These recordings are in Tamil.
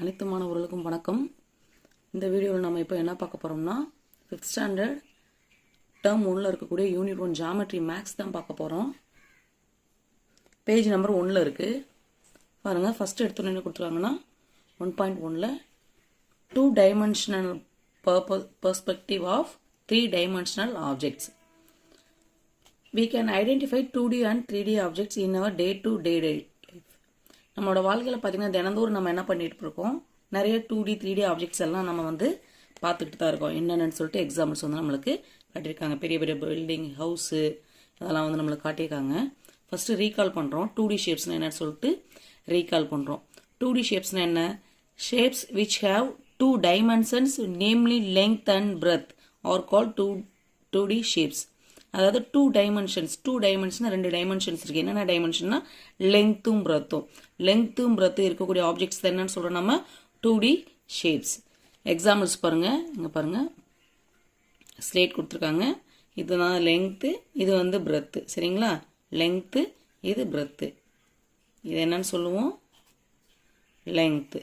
அனைத்து மாணவர்களுக்கும் வணக்கம். இந்த வீடியோவில் நம்ம இப்போ என்ன பார்க்க போகிறோம்னா 5th ஸ்டாண்டர்ட் டேர்ம் 1ல் இருக்கக்கூடிய யூனிட் 1 ஜாமெட்ரி மேக்ஸ் தான் பார்க்க போகிறோம். பேஜ் நம்பர் 1ல் இருக்குது பாருங்கள். ஃபஸ்ட்டு எடுத்தோன்னு என்ன கொடுத்துருக்காங்கன்னா 1.1ல் 2 dimensional perspective of 3 dimensional objects. We can identify 2D and 3D objects in our day-to-day life. நம்மளோட வாழ்க்கையில் பார்த்தீங்கன்னா தினந்தோறும் நம்ம என்ன பண்ணிட்டு இருக்கோம், நிறைய 2D 3D ஆப்ஜெக்ட்ஸ் எல்லாம் நம்ம பார்த்துக்கிட்டு தான் இருக்கோம். என்னென்னு சொல்லிட்டு எக்ஸாம்பிள்ஸ் நம்மளுக்கு காட்டியிருக்காங்க. பெரிய பெரிய பில்டிங், ஹவுஸு அதெல்லாம் நம்மளுக்கு காட்டியிருக்காங்க. ஃபஸ்ட்டு ரீகால் பண்ணுறோம். 2D ஷேப்ஸ்னால் என்னன்னு சொல்லிட்டு ரீகால் பண்ணுறோம். 2D ஷேப்ஸ்னால் என்ன? Shapes which have 2 dimensions namely length and breadth are called 2D shapes. அதாவது 2 டைமென்ஷன்ஸ் 2 டைமென்ஷன் 2 டைமென்ஷன்ஸ் இருக்குது. என்னென்ன டைமென்ஷன்னா லெங்க்த்தும் பிரெத்தும். லெங்க்த்தும் பிரெத்தும் இருக்கக்கூடிய ஆப்ஜெக்ட்ஸ் தான் என்னன்னு சொல்கிறோம் நம்ம 2D ஷேப்ஸ். எக்ஸாம்பிள்ஸ் பாருங்கள். இங்கே பாருங்கள், ஸ்லேட் கொடுத்துருக்காங்க. இதுதான் லெங்க்த்து, இது பிரெத்து. சரிங்களா? லெங்க்த்து, இது பிரெத்து. இது என்னன்னு சொல்லுவோம் லெங்க்த்து.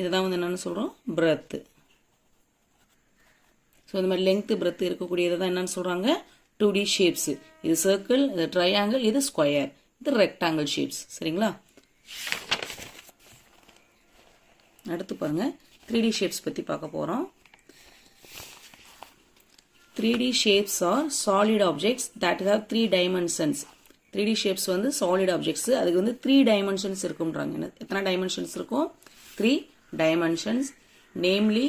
இதுதான் என்னன்னு சொல்கிறோம் பிரெத்து. ஸோ இந்த மாதிரி லெங்க்த்து பிரெத்து இருக்கக்கூடியதை தான் என்னன்னு சொல்கிறாங்க 2D ஷேப்ஸ். இது சர்க்கிள், இது ட்ரையாங்கிள், இது ஸ்கொயர், இது ரெக்டாங்கிள் ஷேப்ஸ். சரிங்களா? அடுத்து பாருங்க 3D ஷேப்ஸ் பற்றி பார்க்க போகிறோம். 3D shapes are solid objects that have 3 dimensions. 3D shapes solid objects. அதுக்கு 3 டைமென்ஷன்ஸ் இருக்குன்றாங்க. எத்தனை டைமென்ஷன்ஸ் இருக்கும்? 3 dimensions. Namely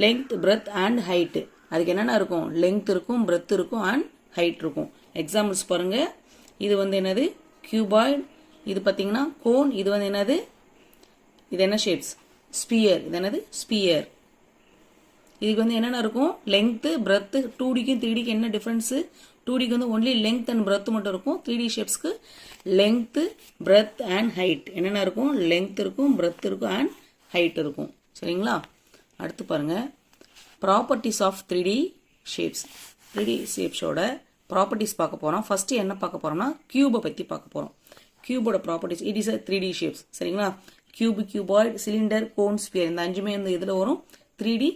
length, breadth and height. அதுக்கு என்னென்ன இருக்கும்? லெங்த் இருக்கும், பிரெத் இருக்கும், அண்ட் ஹைட் இருக்கும். எக்ஸாம்பிள்ஸ் பாருங்க. இது என்னது? கியூபாய்டு. இது பார்த்தீங்கன்னா கோன். இது என்னது? இது என்ன ஷேப்ஸ்? ஸ்பியர். இது என்னது? ஸ்பியர். இதுக்கு என்னென்ன இருக்கும்? Length, breadth. 2Dக்கும் 3Dக்கும் என்ன டிஃப்ரென்ஸு? 2Dக்கு ஒன்லி லெங்த் அண்ட் பிரெத் மட்டும் இருக்கும். 3D ஷேப்ஸ்க்கு லெங்த், பிரெத் அண்ட் ஹைட் என்னென்ன இருக்கும்? லெங்த் இருக்கும், பிரெத் இருக்கும், அண்ட் ஹைட் இருக்கும். சரிங்களா? அடுத்து பாருங்க, properties of 3D shapes. 3D ஷேப்ஸோட ப்ராப்பர்ட்டிஸ் பார்க்க போகிறோம். ஃபஸ்ட்டு என்ன பார்க்க போகிறோம்னா கியூபை பற்றி பார்க்க போகிறோம். கியூபோட properties. It is 3D shapes. சரிங்களா? Cube, cuboid, cylinder, cone, sphere. இந்த 5மே இதில் வரும். 3D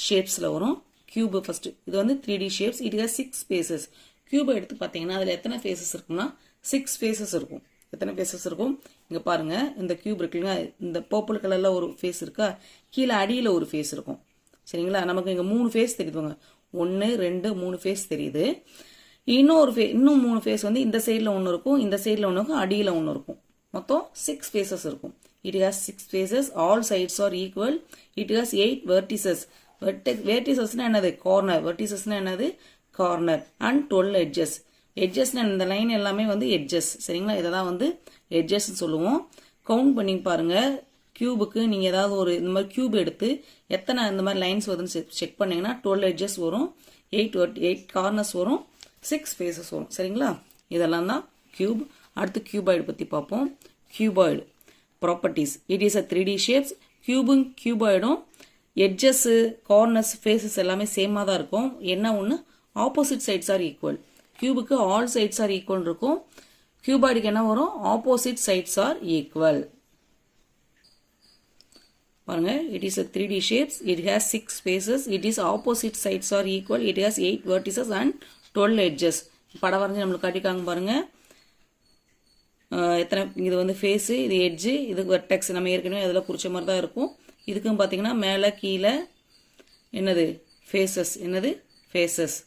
ஷேப்ஸில் வரும். Cube first. இது 3D shapes. It has 6 faces. கியூபை எடுத்து பார்த்தீங்கன்னா அதில் எத்தனை ஃபேஸஸ் இருக்குன்னா 6 ஃபேஸஸ் இருக்கும். எத்தனை ஃபேஸஸ் இருக்கும்? இங்கே பாருங்கள். இந்த கியூப் இருக்குங்க. இந்த பர்பிள் கலரில் ஒரு ஃபேஸ் இருக்கா? கீழே அடியில் ஒரு ஃபேஸ் இருக்கும். சரிங்களா? நமக்கு இங்கே 3 ஃபேஸ் தெரியுதுங்க. 1 2 3 ஃபேஸ் தெரியுது. இன்னும் 3 ஃபேஸ் இந்த சைடில் ஒன்று இருக்கும், இந்த சைடில் ஒன்று இருக்கும், அடியில் ஒன்று இருக்கும். மொத்தம் 6 ஃபேஸஸ் இருக்கும். It has 6 faces. All sides are equal. It has 8 vertices. வெர்டிசஸ்னா என்னது? கார்னர். வெர்டிசஸ்னா என்னது? கார்னர். And 12 edges. எட்ஜஸ்னா இந்த லைன் எல்லாமே எட்ஜஸ். சரிங்களா? இதை தான் எட்ஜஸ் சொல்லுவோம். கவுண்ட் பண்ணி பாருங்க. கியூபுக்கு நீங்கள் ஏதாவது இந்த மாதிரி கியூப் எடுத்து எத்தனை இந்த மாதிரி லைன்ஸ் வருதுன்னு செக் பண்ணீங்கன்னா 12 எட்ஜஸ் வரும், 8 கார்னர்ஸ் வரும், 6 ஃபேஸஸ் வரும். சரிங்களா? இதெல்லாம் தான் கியூப். அடுத்து கியூபாய்டு பற்றி பார்ப்போம். Cuboid properties. It is 3D shapes. கியூபும் கியூபாய்டும் எட்ஜஸ், கார்னர்ஸ், ஃபேஸஸ் எல்லாமே சேமாக தான் இருக்கும். என்ன ஒன்று? Opposite sides are equal. கியூபுக்கு ஆல் சைட்ஸ் ஆர் ஈக்குவல் இருக்கும். கியூபாய்டுக்கு என்ன வரும்? Opposite sides are equal. பாருங்க. It is 3D shapes. It has 6 faces. It is opposite sides are equal. It has 8 vertices and 12 edges. படம் வரைஞ்சி நம்மளுக்கு காட்டிக்காங்க பாருங்க. எத்தனை? இது ஃபேஸு, இது எட்ஜு, இது வெர்டெக்ஸ். நம்ம ஏற்கனவே அதில் குறிச்ச மாதிரி தான் இருக்கும். இதுக்கும் பார்த்தீங்கன்னா மேலே கீழே என்னது? ஃபேஸஸ். என்னது? ஃபேஸஸ்.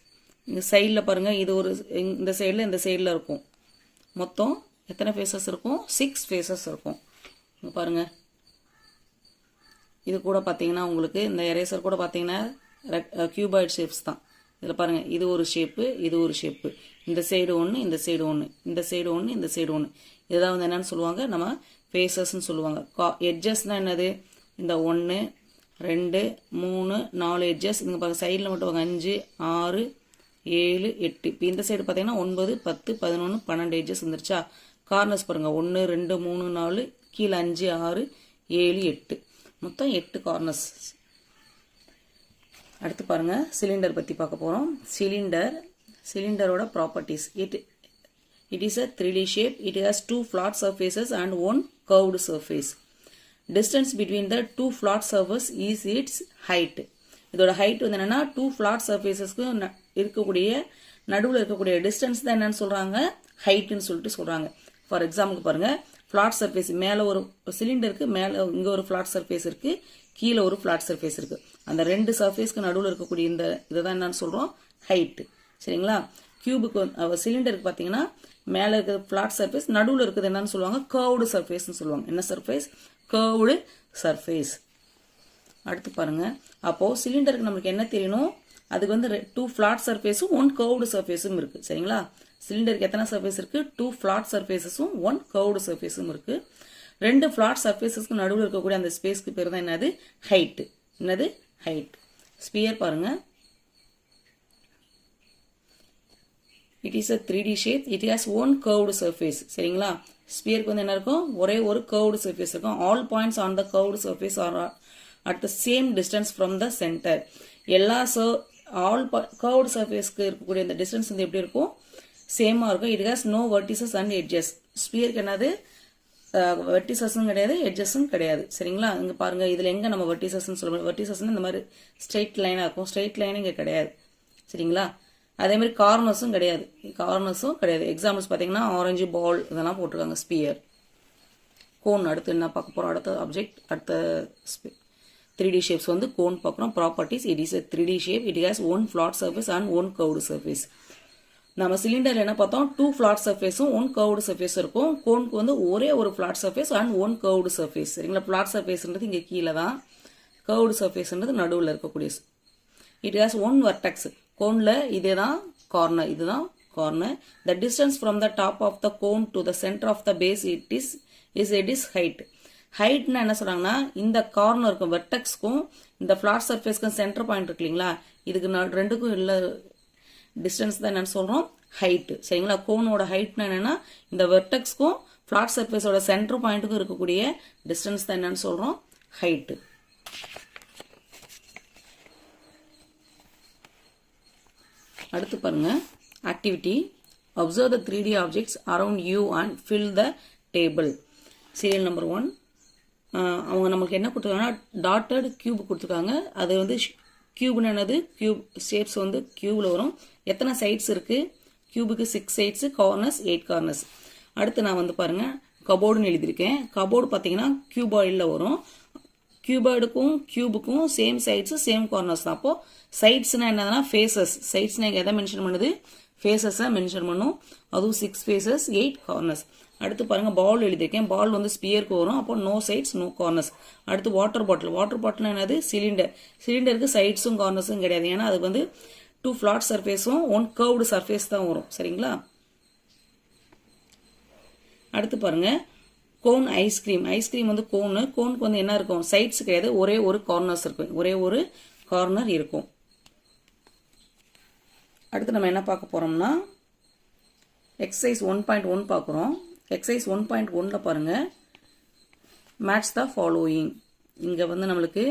இந்த சைடில் பாருங்கள். இது ஒரு இந்த சைடில் இருக்கும். மொத்தம் எத்தனை ஃபேஸஸ் இருக்கும்? 6 ஃபேஸஸ் இருக்கும். இங்கே பாருங்கள். இது கூட பார்த்தீங்கன்னா உங்களுக்கு இந்த எரேசர் கூட பார்த்தீங்கன்னா கியூபாய்டு ஷேப்ஸ் தான். இதில் பாருங்கள். இது ஒரு ஷேப்பு, இது ஒரு ஷேப்பு. இந்த சைடு ஒன்று, இந்த சைடு ஒன்று, இந்த சைடு ஒன்று, இந்த சைடு ஒன்று. இதுதான் என்னன்னு சொல்லுவாங்க? நம்ம ஃபேஸஸ்ன்னு சொல்லுவாங்க. எட்ஜஸ்னால் என்னது? இந்த 1 2 3 4 எட்ஜஸ். இங்கே பாருங்கள். சைடில் மட்டும் 5 6 7 8. இப்போ இந்த சைடு பார்த்தீங்கன்னா 9 10 11 12 எட்ஜஸ் வந்துருச்சா? கார்னர்ஸ் பாருங்கள். 1 2 3 4, கீழே 5 6 7 8. மொத்தம் 8 கார்னர்ஸ். அடுத்து பாருங்கள் சிலிண்டர் பற்றி பார்க்க போகிறோம். சிலிண்டரோட properties. It is a 3D shape. It has two flat surfaces and one curved surface. Distance between the two flat surfaces is its height. இதோட height வந்து என்னன்னா two flat surfacesக்கு இருக்கக்கூடிய நடுவுல இருக்கக்கூடிய distance தான் என்னன்னு சொல்றாங்க heightன்னு சொல்லிட்டு சொல்றாங்க. ஃபார் எக்ஸாம்பிள் பாருங்க flat surface மேல ஒரு சிலிண்டருக்கு மேல இங்க ஒரு flat surface இருக்கு, கீழ ஒரு flat surface இருக்கு. அந்த ரெண்டு சர்ஃபேஸ்க்கு நடுவுல இருக்கக்கூடிய இந்த இதுதான் என்னன்னு சொல்றோம் height. சரிங்களா? கியூபுக்கு சிலிண்டருக்கு பாத்தீங்கன்னா மேல இருக்கிற flat surface, நடுவுல இருக்குது என்னன்னு சொல்லுவாங்க curved surface ன்னு சொல்லுவாங்க. என்ன surface? curved surface. அடுத்து பாருங்க அப்போ சிலிண்டருக்கு நமக்கு என்ன தெரியணும், அதுக்கு வந்து டூ ஃபிளாட் சர்ஃபேஸும் ஒன் கர்வ்டு சர்ஃபேஸும் இருக்கு. சரிங்களா? சிலிண்டருக்கு எத்தனை சர்ஃபேஸ் இருக்கு? டூ ஃபிளாட் சர்ஃபேஸஸும் ஒன் கர்வ்டு சர்ஃபேஸும் இருக்கு. ரெண்டு ஃபிளாட் சர்ஃபேஸஸ்க்கு நடுவில் இருக்கக்கூடிய அந்த ஸ்பேஸ்க்கு பேர் தான் என்னது ஹைட். என்னது ஹைட். ஸ்பியர் பாருங்க, it is a 3D shape. It has one curved surface. சரிங்களா? ஸ்பியருக்கு வந்து என்ன இருக்கும்? ஒரே ஒரு curved surface இருக்கும். All points on the curved surface are at the same distance from the center. எல்லா all curved surfaceக்கு இருக்கக்கூடிய இந்த distance வந்து எப்படி இருக்கும்? சேமா இருக்கும். It has no vertices and edges. ஸ்பியருக்கு என்னது? வெர்டிசஸும் கிடையாது, எட்ஜஸும் கிடையாது. சரிங்களா? இங்க பாருங்க இதுல எங்க நம்ம வெர்டிசஸ்ன்னு சொல்லுவோம். வெர்டிசஸ்ன்னு இந்த மாதிரி ஸ்ட்ரெயிட் லைனா இருக்கும். ஸ்ட்ரெயிட் லைன் இங்க கிடையாது. சரிங்களா? அதே மாதிரி கார்னர்ஸும் கிடையாது. எக்ஸாம்பிள்ஸ் பார்த்தீங்கன்னா ஆரஞ்சு பால் இதெல்லாம் போட்டிருக்காங்க. Sphere, cone. அடுத்து என்ன பார்க்க போறோம்? அடுத்த ஆப்ஜெக்ட், அடுத்த 3D ஷேப்ஸ் வந்து கோன் பார்க்குறோம். Properties. It is a 3D shape. It has one flat surface and one curved surface. நம்ம சிலிண்டர்ல என்ன பார்த்தோம்? டூ ஃபிளாட் சர்ஃபேஸும் ஒன் கர்வ்டு சர்ஃபேஸ் இருக்கும். கோனுக்கு வந்து ஒரே ஒரு flat surface and one curved surface. சரிங்களா? ஃபிளாட் சர்ஃபேஸ்ன்றது இங்க கீழே தான், கர்வ்டு சர்ஃபேஸ்ன்றது நடுவில் இருக்கக்கூடிய. It has one vertex. கோன்ல இதேதான் கார்னர், இதுதான் corner. The distance from the top of the cone to the center of the base it is height. ஹைட்னா என்ன சொல்றாங்கன்னா இந்த கார்னருக்கும் வெர்டெக்ஸ்க்கும் இந்த ஃபிளாட் சர்ஃபேஸ்க்கும் சென்டர் பாயிண்ட் இருக்கு இல்லைங்களா, இதுக்கு ரெண்டுக்கும் உள்ள டிஸ்டன்ஸ் தான் என்னன்னு சொல்றோம் ஹைட். சரிங்களா? கோனோட ஹைட்னா என்னன்னா இந்த வெர்டெக்ஸ்க்கும் ஃபிளாட் சர்ஃபேஸோட சென்டர் பாயிண்ட்டுக்கும் இருக்கக்கூடிய டிஸ்டன்ஸ் தான் என்னன்னு சொல்றோம் ஹைட். அடுத்து பாருங்க activity. Observe the 3D objects around you and fill the table. Serial number 1. அவங்க நமக்கு என்ன கொடுத்துருக்காங்கன்னா டாட்டட் கியூப் கொடுத்துருக்காங்க. அது வந்து கியூப்னு என்னது? கியூப் ஷேப்ஸ் வந்து கியூப்ல வரும். எத்தனை சைட்ஸ் இருக்கு? கியூபுக்கு 6 சைட்ஸ், கார்னர்ஸ் 8 கார்னர்ஸ். அடுத்து நான் வந்து பாருங்க கபோர்டுன்னு எழுதியிருக்கேன். கபோர்டு பார்த்தீங்கன்னா கியூபாய்டில் வரும். கியூபாய்டுக்கும் கியூபுக்கும் சேம் சைட்ஸ் சேம் கார்னர்ஸ் தான். அப்போ சைட்ஸ்னா என்னதுன்னா ஃபேசஸ். சைட்ஸ்னா இங்கே எதை மென்ஷன் பண்ணுது? ஃபேசஸை மென்ஷன் பண்ணும். அதுவும் 6 ஃபேசஸ் 8 கார்னர்ஸ். அடுத்து பாருங்க பால் எழுதியிருக்கேன். பால் வந்து ஸ்பியருக்கு வரும். அப்போ நோ சைட்ஸ் நோ கார்னர்ஸ். அடுத்து வாட்டர் பாட்டில். வாட்டர் பாட்டில் என்னது? சிலிண்டர். சிலிண்டருக்கு சைட்ஸும் கார்னர்ஸும் கிடையாது. ஏன்னா அது வந்து டூ ஃபிளாட் சர்ஃபேஸும் ஒன் கர்வ்டு சர்ஃபேஸ் தான் வரும். சரிங்களா? அடுத்து பாருங்க கோன் ஐஸ்கிரீம். ஐஸ்கிரீம் வந்து கோனு. கோனுக்கு வந்து என்ன இருக்கும்? சைட்ஸ் கிடையாது, ஒரே ஒரு கார்னர்ஸ் இருக்கும். ஒரே ஒரு கார்னர் இருக்கும். அடுத்து நம்ம என்ன பார்க்க போறோம்னா எக்ஸசைஸ் 1.1 பார்க்குறோம். எக்ஸசைஸ் 1.1ல பாருங்க மேட்ச் த ஃபாலோயிங். இங்க வந்து நம்மளுக்கு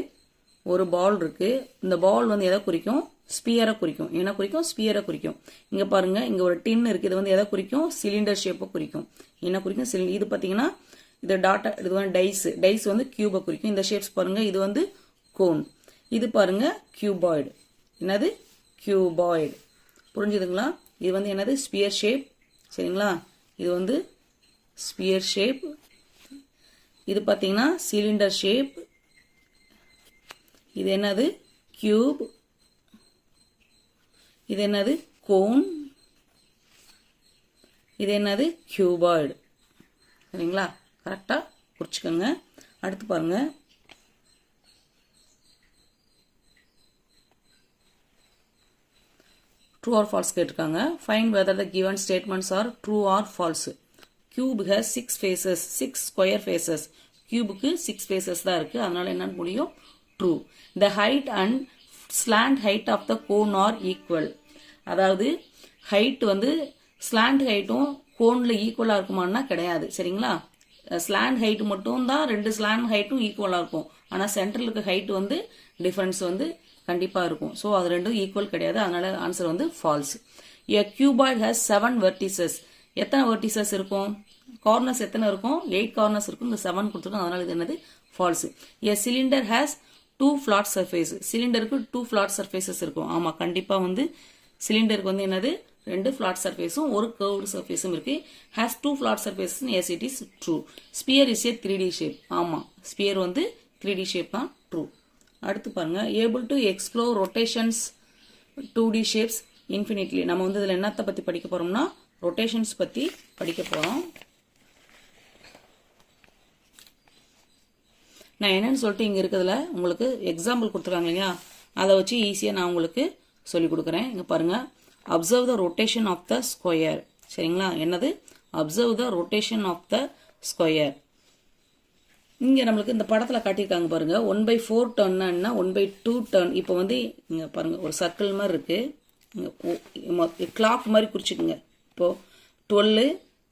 ஒரு பால் இருக்கு. இந்த பால் வந்து எதை குறிக்கும்? ஸ்பியரை குறிக்கும். என்ன குறிக்கும்? ஸ்பியரை குறிக்கும். இங்க பாருங்க இங்க ஒரு டின் இருக்கு. இது வந்து எதை குறிக்கும்? சிலிண்டர் ஷேப்பை குறிக்கும். என்ன குறிக்கும்? இது பாத்தீங்கன்னா இது டாட்டா, இது வந்து டைஸ். டைஸ் வந்து கியூபை குறிக்கும். இந்த ஷேப்ஸ் பாருங்க இது வந்து கோன். இது பாருங்க கியூபாய்டு. என்னது? கியூபாய்டு. புரிஞ்சுதுங்களா? இது வந்து என்னது? Sphere shape. சரிங்களா? இது வந்து ஸ்பியர் ஷேப். இது பாத்தீங்கன்னா சிலிண்டர் ஷேப். இது என்னது? கியூப். இது என்னது? கோன். இது என்னது? கியூபாய்டு. சரிங்களா? கரெக்டா குறிச்சுக்கோங்க. அடுத்து பாருங்க ட்ரூ ஆர் ஃபால்ஸ் கேட்டிருக்காங்க. Find whether the given statements are true or false. Cube has 6 faces, 6 square faces. கியூபுக்கு 6 ஃபேசஸ் தான் இருக்கு. அதனால என்னன்னு முடியும்? True. The height and slant height of the cone are equal. அதாவது ஹைட் வந்து ஸ்லாண்ட் ஹைட்டும் கோன்ல ஈக்குவலா இருக்குமான்னா கிடையாது. சரிங்களா? ஸ்லாண்ட் ஹைட் மட்டும் தான், ரெண்டு ஸ்லாண்ட் ஹைட்டும் ஈக்குவலா இருக்கும். ஆனா சென்டர்ல இருக்க ஹைட் வந்து டிஃபரன்ஸ் வந்து கண்டிப்பா இருக்கும். ஸோ அது ரெண்டும் ஈக்குவல் கிடையாது. அதனால ஆன்சர் வந்து false. A cuboid has 7 vertices. எத்தனை வெர்டிசஸ் இருக்கும்? கார்னர்ஸ் எத்தனை இருக்கும்? 8 கார்னர்ஸ் இருக்கும். இந்த 7 கொடுத்துருக்கோம், அதனால இது என்னது? False. A cylinder has 2 flat surface. சிலிண்டருக்கு 2 ஃபிளாட் சர்ஃபேசஸ் இருக்கும். ஆமா, கண்டிப்பா வந்து சிலிண்டருக்கு வந்து என்னது? 2 ஃபிளாட் சர்ஃபேஸும் ஒரு கர்வ்டு சர்ஃபேஸும் இருக்கு. Has 2 flat surfaces. Yes, it is true. Sphere is a 3D shape. ஆமா, ஸ்பியர் வந்து 3D ஷேப் தான். ட்ரூ. அடுத்து பாருங்க, able to explore rotations 2D shapes infinitely. நம்ம வந்து இதில் என்னத்தை பற்றி படிக்க போகிறோம்னா ரொட்டேஷன்ஸ் பற்றி படிக்க போகிறோம். நான் என்னன்னு சொல்லிட்டு இங்கே இருக்கிறதுல உங்களுக்கு எக்ஸாம்பிள் கொடுத்துருக்காங்க இல்லையா, அதை வச்சு ஈஸியாக நான் உங்களுக்கு சொல்லி கொடுக்குறேன். இங்கே பாருங்கள், observe the rotation of the square. சரிங்களா? என்னது? Observe the rotation of the square. இங்கே நம்மளுக்கு இந்த படத்தில் காட்டியிருக்காங்க பாருங்க, 1/4 டர்ன்னா 1/2 டர்ன். இப்போ வந்து இங்கே பாருங்க, ஒரு சர்க்கிள் மாதிரி இருக்கு. கிளாக் மாதிரி குறிச்சிக்குங்க. இப்போ 12,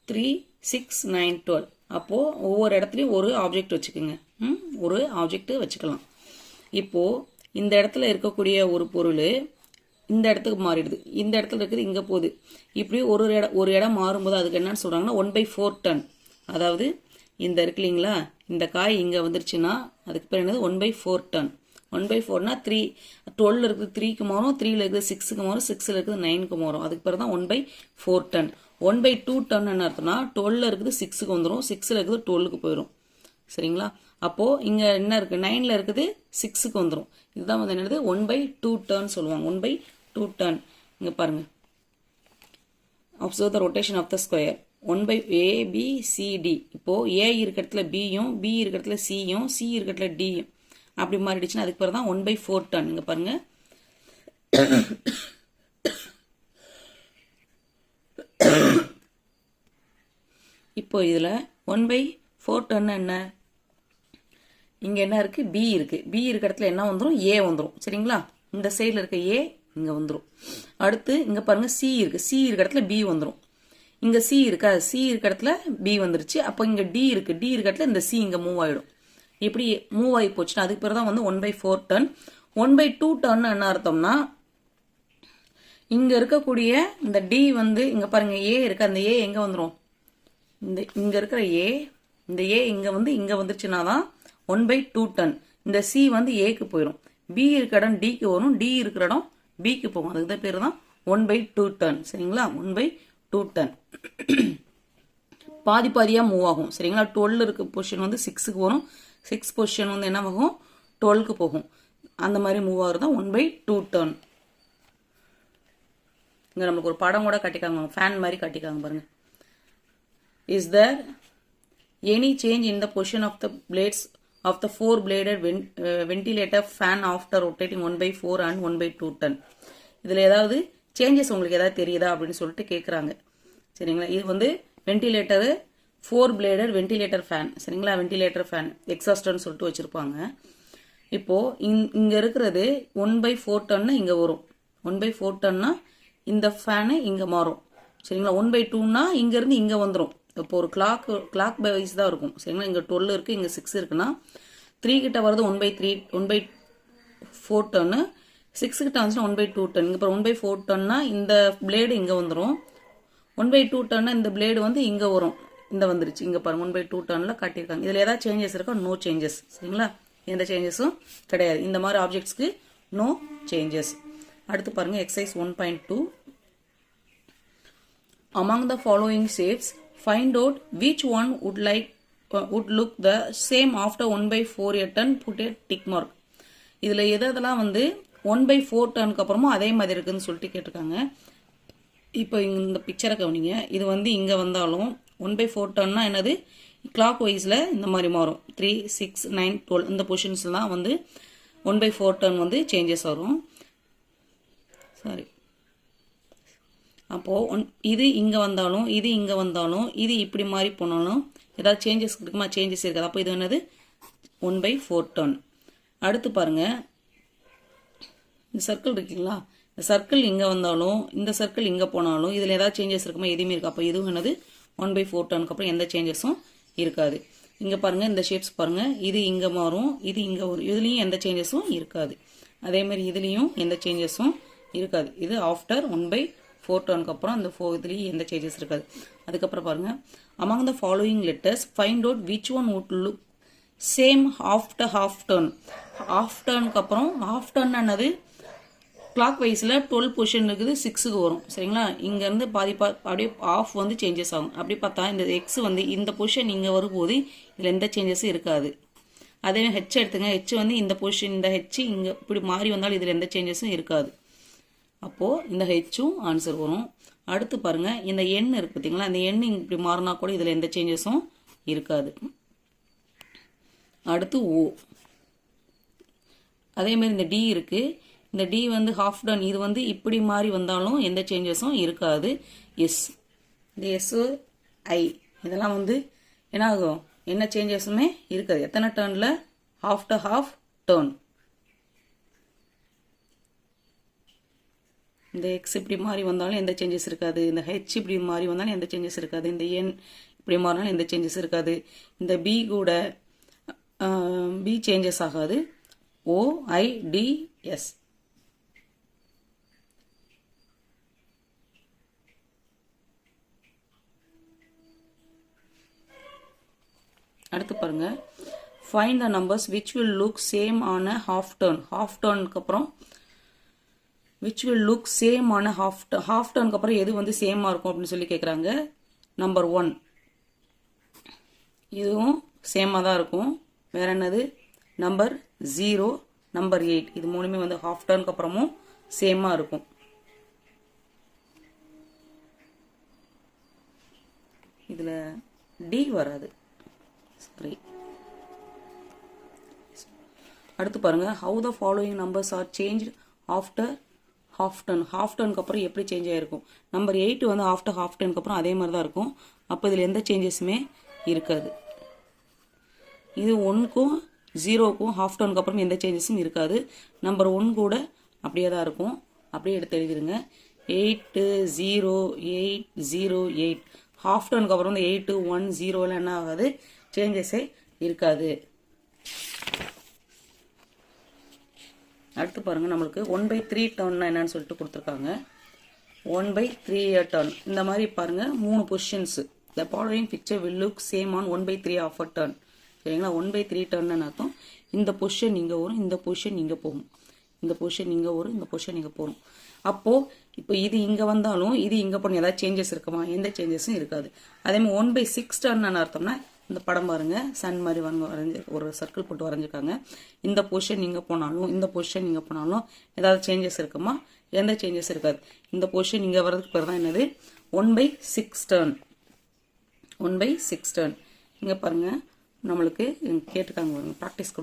3, 6, 9, 12. அப்போ ஒவ்வொரு இடத்துலையும் ஒரு ஆப்ஜெக்ட் வச்சுக்கோங்க. ஒரு ஆப்ஜெக்ட் வச்சுக்கலாம். இப்போ இந்த இடத்துல இருக்கக்கூடிய ஒரு பொருள் இந்த இடத்துக்கு மாறிடுது. இந்த இடத்துல இருக்குது இங்கே போகுது. இப்படி ஒரு இடம் மாறும்போது அதுக்கு என்னன்னு சொல்றாங்கன்னா 1/4 டன். அதாவது இந்த இருக்கு இல்லைங்களா, இந்த காய் இங்கே வந்துருச்சுன்னா அதுக்கு பேர் என்னது? 1/4 டன். 1/4னா 3, 12 இருக்குது 3க்கு மாறும், 3ல இருக்குது 6க்கு மாறும், 6ல இருக்குது 9க்கு மாறும். அதுக்கு பேர் தான் 1/4 டன். 1/2 டன் என்ன அர்த்தம்னா 12ல இருக்குது 6க்கு வந்துடும், 6ல இருக்குது 12க்கு போயிடும். சரிங்களா? அப்போ இங்க என்ன இருக்கு? 9ல இருக்குது 6க்கு வந்துடும். இதுதான் வந்து என்னது? 1/2 டன் சொல்லுவாங்க. 1/2 டன். இங்க பாருங்க, observe the rotation of the square. 1/ABCD. இப்போ A இருக்க இடத்துல Bயும், B இருக்க இடத்துல Cயும், C இருக்க இடத்துல Dயும் அப்படி மாறிடுச்சுன்னா அதுக்கு பேர் தான் 1/4 டன். இங்க பாருங்க, இப்போ இதுல 1/4 டன் என்ன? இங்க என்ன இருக்கு? B இருக்கு. B இருக்க இடத்துல என்ன வந்துடும்? A வந்துடும். சரிங்களா? இந்த சைடுல இருக்க A இங்க வந்துடும். அடுத்து இங்க பாருங்க, C இருக்கு. C இருக்க இடத்துல B வந்துடும். இங்க C இருக்கா? C இருக்க இடத்துல B வந்துருச்சு. அப்போ இங்க D இருக்கு. D இருக்க இடத்துல இந்த C இங்க மூவ் ஆயிடும். இப்படி மூவ் ஆகி போச்சுன்னா அதுக்கு பேர் தான் வந்து 1/4 டன். 1/2 டன் என்ன அர்த்தம்னா இங்க இருக்கக்கூடிய இந்த D வந்து இங்க பாருங்க A இருக்கு. அந்த A எங்க வந்துடும்? இந்த இங்க இருக்கிற A, இந்த A இங்க வந்து இங்க வந்துருச்சுன்னா தான் 1/2 டன். இந்த C வந்து Aக்கு போயிடும். B இருக்கிற இடம் Dக்கு வரும், D இருக்கிற இடம் Bக்கு போகும். அதுக்கு தான் பேர் தான் 1/2 டன். சரிங்களா? 1/2 டன். பாதி பாதியா மூவ் ஆகும். சரிங்களா? 12 இருக்க பொசிஷன் வந்து 6க்கு வரும், 6 பொசிஷன் வந்து என்ன ஆகும்? 12க்கு போகும். அந்த மாதிரி மூவ் ஆகுறது தான் 1/2 டன். இங்க நமக்கு ஒரு படம் கூட காட்டிக்காங்க, ஃபேன் மாதிரி காட்டிக்காங்க பாருங்க. Is there any change in the position of the blades of the 4-bladed ventilator fan after rotating 1/4 and 1/2 turn. இதுல ஏதாவது சேஞ்சஸ் உங்களுக்கு ஏதாவது தெரியுதா அப்படின்னு சொல்லிட்டு கேட்குறாங்க. சரிங்களா? இது வந்து வென்டிலேட்டரு 4-bladed ventilator fan. சரிங்களா? வென்டிலேட்டர் ஃபேன் எக்ஸாஸ்டர்னு சொல்லிட்டு வச்சிருப்பாங்க. இப்போ இங்க இருக்கிறது 1/4 டன்னா இங்க வரும். 1/4 டன்னா இந்த ஃபேனு இங்க மாறும். சரிங்களா? 1/2னா இங்க இருந்து இங்க வந்துடும். இப்போ ஒரு கிளாக் வைஸ் தான் இருக்கும். சரிங்களா? இங்க 12 இருக்கு, இங்க 6 இருக்குன்னா 3 கிட்ட வருது 1/4 டன்னு, 6 கிட்ட வந்துச்சுன்னா 1/2 டன். இங்க 1/4 டன்னா இந்த பிளேடு இங்க வந்துடும். 1/2 டன்னா இந்த பிளேடு வந்து இங்க வரும். இந்த வந்துருச்சு. இங்க பாருங்க 1/2 டன்ல காட்டியிருக்காங்க. இதுல ஏதாவது சேஞ்சஸ் இருக்கா? No changes. சரிங்களா? எந்த சேஞ்சஸும் கிடையாது. இந்த மாதிரி ஆப்ஜெக்ட்ஸ்க்கு நோ சேஞ்சஸ். அடுத்து பாருங்க, exercise 1.2. Among the following shapes, find out which one would look the same after 1/4 a ton. Put a tick mark. இதுல எதெல்லாம் வந்து 1/4 டனுக்கு அப்புறமா அதே மாதிரி இருக்குன்னு சொல்லிட்டு கேட்டிருக்காங்க. இப்போ இந்த பிக்சரை கவனிங்க. இது வந்து இங்க வந்தாலும் 1/4 டன்னா என்னது? கிளாக் வைஸ்ல இந்த மாதிரி மாறும். 3, 6, 9, 12 இந்த பொசிஷன்ஸ்லாம் வந்து 1/4 டன் வந்து சேஞ்சஸ் வரும். சாரி, அப்போ இது இங்க வந்தாலும் இது இங்க வந்தாலும் இது இப்படி மாறி போனாலும் ஏதாவது சேஞ்சஸ் இருக்குமா? சேஞ்சஸ் இருக்காது. அப்போ இது என்னது? 1/4 டன். அடுத்து பாருங்க, இந்த சர்க்கிள் இருக்குங்களா? இந்த சர்க்கிள் இங்க வந்தாலும் இந்த சர்க்கிள் இங்க போனாலும் இதுல ஏதாவது சேஞ்சஸ் இருக்குமா? எதுவுமே இருக்கு. அப்போ இதுவும் என்னது? 1/4 டனுக்கு அப்புறம் எந்த சேஞ்சஸும் இருக்காது. இங்க பாருங்க, இந்த ஷேப்ஸ் பாருங்க, இது இங்க மாறும், இது இங்க வரும். இதுலயும் எந்த சேஞ்சஸும் இருக்காது. அதே மாதிரி இதுலயும் எந்த சேஞ்சஸும் இருக்காது. இது ஆஃப்டர் 1/4 4 டேர்னுக்கு அப்புறம் இந்த 4 இதுலேயும் எந்த சேஞ்சஸ் இருக்காது. அதுக்கப்புறம் பாருங்க, among the following letters find out which one would look same after half turn. half டேர்னுக்கு அப்புறம் half turn என்னது, கிளாக் வைஸில் 12 பொசிஷன் இருக்குது, 6க்கு வரும். சரிங்களா, இங்கேருந்து பாதி அப்படியே ஆஃப் வந்து சேஞ்சஸ் ஆகும். அப்படி பார்த்தா இந்த எக்ஸ் வந்து இந்த பொசிஷன் இங்கே வரும்போது இதில் எந்த சேஞ்சஸும் இருக்காது. அதே ஹெச் எடுத்துங்க, ஹெச் வந்து இந்த பொசிஷன், இந்த ஹெச் இங்கே இப்படி மாறி வந்தாலும் இதில் எந்த சேஞ்சஸும் இருக்காது. அப்போது இந்த ஹெச்சும் ஆன்சர் வரும். அடுத்து பாருங்கள், இந்த எண் இருக்குது பார்த்தீங்களா, இந்த எண் இப்படி மாறினா கூட இதில் எந்த சேஞ்சஸும் இருக்காது. அடுத்து ஓ. அதேமாதிரி இந்த டி இருக்குது, இந்த டி வந்து ஹாஃப் டன், இது வந்து இப்படி மாறி வந்தாலும் எந்த சேஞ்சஸும் இருக்காது. எஸ், இந்த எஸ் ஐ இதெல்லாம் வந்து என்ன ஆகும், என்ன சேஞ்சஸுமே இருக்காது. எத்தனை டர்னில், ஆஃப்டர் ஹாஃப் டர்ன். இந்த எக்ஸ் இப்படி மாறி வந்தாலும் எந்த சேஞ்சஸ் இருக்காது. இந்த ஹெச் இப்படி மாறி வந்தாலும் எந்த சேஞ்சஸ் இருக்காது. இந்த என் இப்படி மாறினாலும் எந்த சேஞ்சஸ் இருக்காது. இந்த பி கூட பி சேஞ்சஸ் ஆகாது. ஓ ஐ டி எஸ். அடுத்து பாருங்க, find the numbers which will look same on a half turn. half turnக்கு அப்புறம் which will look same on a half turnக்கு அப்புறம் எது வந்து சேமா இருக்கும் அப்படின்னு சொல்லி கேட்குறாங்க. நம்பர் 1 இதுவும் சேமாக தான் இருக்கும். வேற என்னது, நம்பர் 0, நம்பர் 8 இது மூணுமே வந்து half turnக்கு அப்புறமும் சேமா இருக்கும். இதில் டி வராது. சரி, அடுத்து பாருங்க, how the following numbers are changed after half turn. half turnக்கு அப்புறம் எப்படி சேஞ்ச் ஆயிருக்கும். நம்பர் 8 வந்து ஆஃப்டர் half turnக்கு அப்புறம் அதே மாதிரி தான் இருக்கும். அப்போ இதில் எந்த சேஞ்சஸுமே இருக்காது. இது 1க்கும் 0க்கும் half turnக்கு அப்புறம் எந்த சேஞ்சஸும் இருக்காது. நம்பர் 1 கூட அப்படியே தான் இருக்கும். அப்படியே எடுத்து எழுதிருங்க. 8 0 8 0 8 half turnக்கு அப்புறம் வந்து 8 1 0 என்ன ஆகாது, சேஞ்சஸே இருக்காது. அடுத்து பாருங்க, நம்மளுக்கு 1/3 டர்ன் என்னன்னு சொல்லிட்டு கொடுத்துருக்காங்க. 1/3 டர்ன் இந்த மாதிரி பாருங்க, 3 positions. The following picture will look same on 1/3 of a turn. சரிங்களா, 1/3 டர்ன் அர்த்தம் இந்த பொசிஷன் இங்கே வரும், இந்த பொசிஷன் இங்கே போகும், இந்த பொசிஷன் இங்கே வரும், இந்த பொசிஷன் இங்கே போகும். அப்போது இப்போ இது இங்கே வந்தாலும் இது இங்கே போகணும், ஏதாவது சேஞ்சஸ் இருக்குமா, எந்த சேஞ்சஸும் இருக்காது. அதேமாதிரி 1/6 டர்ன் அர்த்தம்னா இந்த படம் பாருங்க, சன் மாதிரி வரைஞ்சி ஒரு சர்க்கிள் போட்டு வரைஞ்சிருக்காங்க. இந்த பொசிஷன் இங்கே போனாலும் இந்த பொசிஷன் இங்கே போனாலும் ஏதாவது சேஞ்சஸ் இருக்குமா, எந்த சேஞ்சஸ் இருக்காது. இந்த பொசிஷன் இங்கே வர்றதுக்கு பேர் தான் என்னது, 1/6 டர்ன். 1/6 டர்ன். இங்கே பாருங்க, நம்மளுக்கு கேட்டுக்காங்க பாருங்க, practice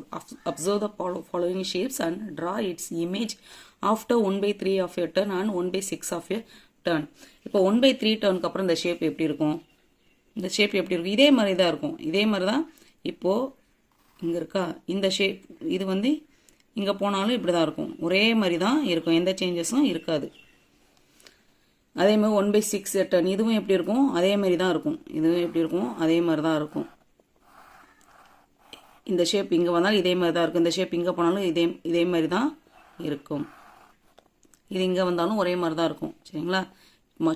observe the following shapes and draw its image after 1/3 of a turn and 1/6 of a turn. இப்போ 1/3 டர்னுக்கு அப்புறம் இந்த ஷேப் எப்படி இருக்கும், இந்த ஷேப் எப்படி இருக்கும், இதே மாதிரி தான் இருக்கும். இதே மாதிரி தான் இப்போது இங்கே இருக்கா, இந்த ஷேப் இது வந்து இங்கே போனாலும் இப்படி தான் இருக்கும், ஒரே மாதிரி தான் இருக்கும், எந்த சேஞ்சஸும் இருக்காது. அதேமாதிரி 1/6 டர்ன் இதுவும் எப்படி இருக்கும், அதே மாதிரி தான் இருக்கும். இதுவும் எப்படி இருக்கும், அதே மாதிரி தான் இருக்கும். இந்த ஷேப் இங்கே வந்தாலும் இதே மாதிரி தான் இருக்கும், இந்த ஷேப் இங்கே போனாலும் இதே மாதிரி தான் இருக்கும். இது இங்கே வந்தாலும் ஒரே மாதிரி தான் இருக்கும். சரிங்களா,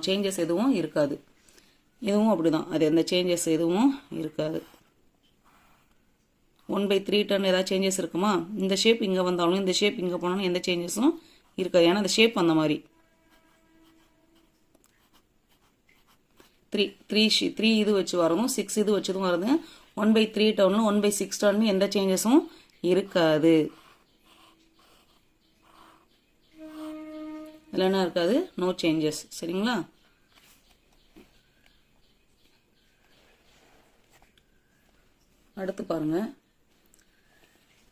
சேஞ்சஸ் எதுவும் இருக்காது. இதுவும் அப்படி தான், அது எந்த சேஞ்சஸ் எதுவும் இருக்காது. 1/3 டர்ன் ஏதாவது சேஞ்சஸ் இருக்குமா, இந்த ஷேப் இங்கே வந்தாலும் இந்த ஷேப் இங்கே போனாலும் எந்த சேஞ்சஸும் இருக்காது. ஏன்னா இந்த ஷேப் அந்த மாதிரி 3 இது வச்சு வரணும், 6 இது வச்சதும் வருது. 1/3 டர்னும் 1/6 டர்னும் எந்த சேஞ்சஸும் இருக்காது. இதில் என்ன இருக்காது, நோ சேஞ்சஸ். சரிங்களா, அடுத்து பாருங்க,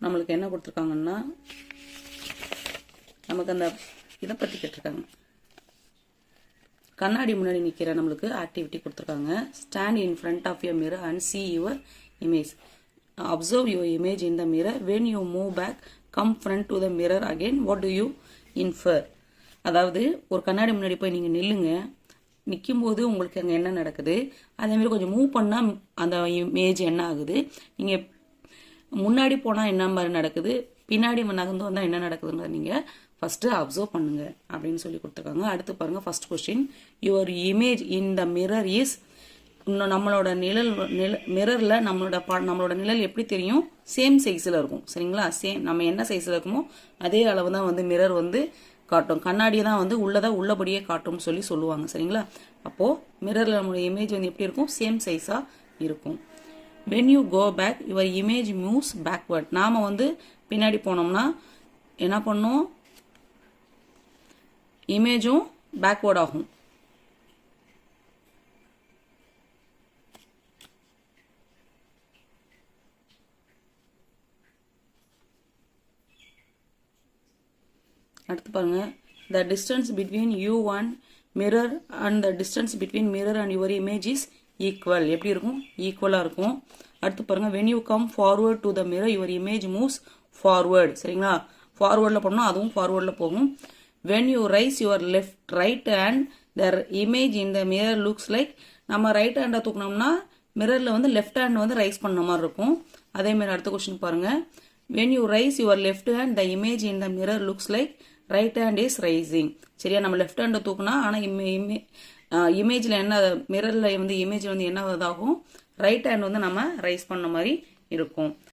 நம்மளுக்கு என்ன கொடுத்துருக்காங்கன்னா, நமக்கு அந்த இதை பற்றி கேட்டிருக்காங்க. கண்ணாடி முன்னாடி நிற்கிற நம்மளுக்கு ஆக்டிவிட்டி கொடுத்துருக்காங்க. Stand in front of your mirror and see your image. Observe your image in the mirror. When you move back, come front to the mirror again. What do you infer? அதாவது ஒரு கண்ணாடி முன்னாடி போய் நீங்கள் நில்லுங்க, நிற்கும்போது உங்களுக்கு அங்கே என்ன நடக்குது, அதேமாதிரி கொஞ்சம் மூவ் பண்ணால் அந்த இமேஜ் என்ன ஆகுது, நீங்கள் முன்னாடி போனால் என்ன மாதிரி நடக்குது, பின்னாடி நகர்ந்து வந்தால் என்ன நடக்குதுன்னு நீங்கள் ஃபஸ்ட்டு அப்சர்வ் பண்ணுங்க அப்படின்னு சொல்லி கொடுத்துருக்காங்க. அடுத்து பாருங்க first question, your image in the mirror is, இன்னும் நம்மளோட மிரரில் நம்மளோட நிழல் எப்படி தெரியும், சேம் சைஸில் இருக்கும். சரிங்களா, சேம் நம்ம என்ன சைஸில் இருக்குமோ அதே அளவு தான் வந்து மிரர் வந்து காட்டும். கண்ணாடியை தான் வந்து உள்ளபடியே காட்டும்னு சொல்லி சொல்லுவாங்க. சரிங்களா, அப்போது மிரரில் நம்மளோட இமேஜ் வந்து எப்படி இருக்கும், சேம் சைஸாக இருக்கும். when you go back your image moves backward. நாம வந்து பின்னாடி போனோம்னா என்ன பண்ணும், இமேஜும் பேக்வர்ட் ஆகும். அடுத்து பாருங்க, the distance between you and mirror and the distance between mirror and your image is equal. எப்படி இருக்கும், ஈக்குவலாக இருக்கும். அடுத்து பாருங்க, when you come forward to the mirror your image moves forward. சரிங்களா, ஃபார்வர்டில் போனோம்னா அதுவும் ஃபார்வர்டில் போகும். when you raise your right hand the image in the mirror looks like, நம்ம ரைட் ஹேண்டை தூக்கணும்னா மிரரில் வந்து லெஃப்ட் ஹேண்ட் வந்து ரைஸ் பண்ண மாதிரி இருக்கும். அதே மாதிரி அடுத்த கொஸ்டின் பாருங்க, when you raise your left hand the image in the mirror looks like right hand is rising. சரியா, நம்ம லெஃப்ட் ஹேண்டை தூக்குனா ஆனால் இமேஜில் என்ன, மிரரில் வந்து இமேஜ் வந்து என்ன இதாகும், ரைட் ஹேண்ட் வந்து நம்ம ரைஸ் பண்ண மாதிரி இருக்கும்.